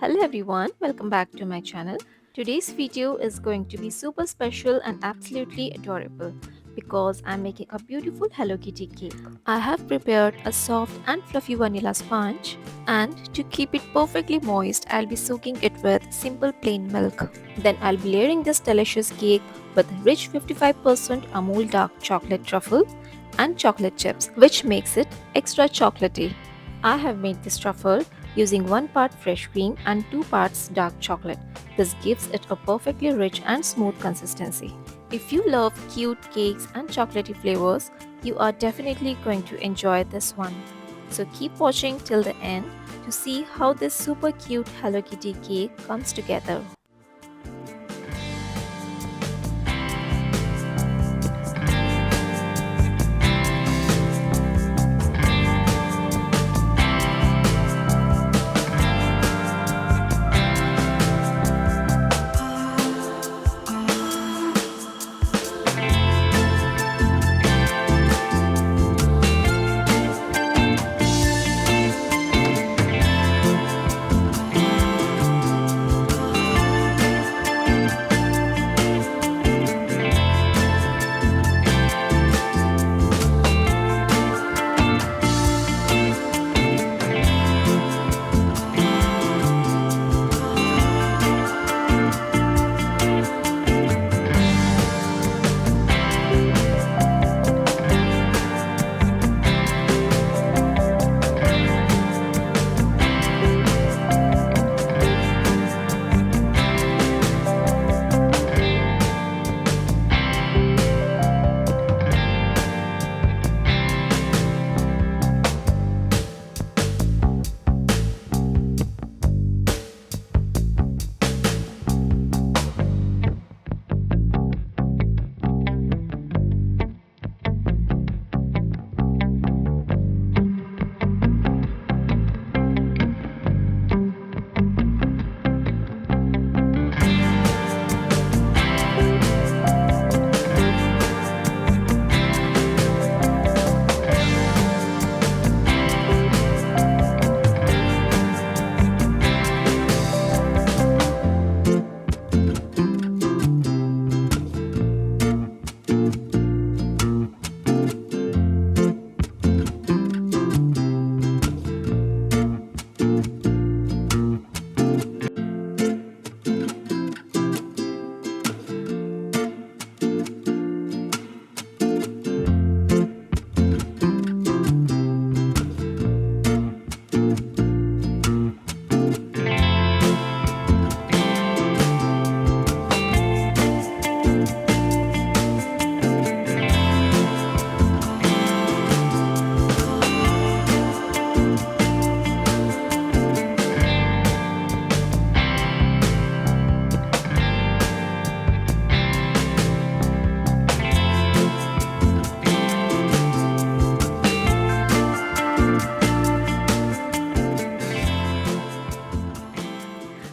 Hello everyone, welcome back to my channel. Today's video is going to be super special and absolutely adorable because I'm making a beautiful Hello Kitty cake. I have prepared a soft and fluffy vanilla sponge, and to keep it perfectly moist, I'll be soaking it with simple plain milk. Then I'll be layering this delicious cake with rich 55% Amul dark chocolate truffle and chocolate chips, which makes it extra chocolatey. I have made this truffle using 1 part fresh cream and 2 parts dark chocolate. This gives it a perfectly rich and smooth consistency. If you love cute cakes and chocolatey flavors, you are definitely going to enjoy this one. So keep watching till the end to see how this super cute Hello Kitty cake comes together.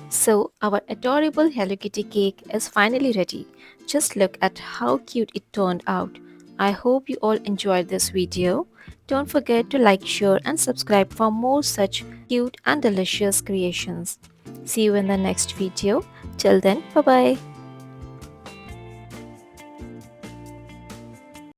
So our adorable Hello Kitty cake is finally ready. Just look at how cute it turned out. I hope you all enjoyed this video. Don't forget to like, share and subscribe for more such cute and delicious creations. See you in the next video. Till then, bye bye.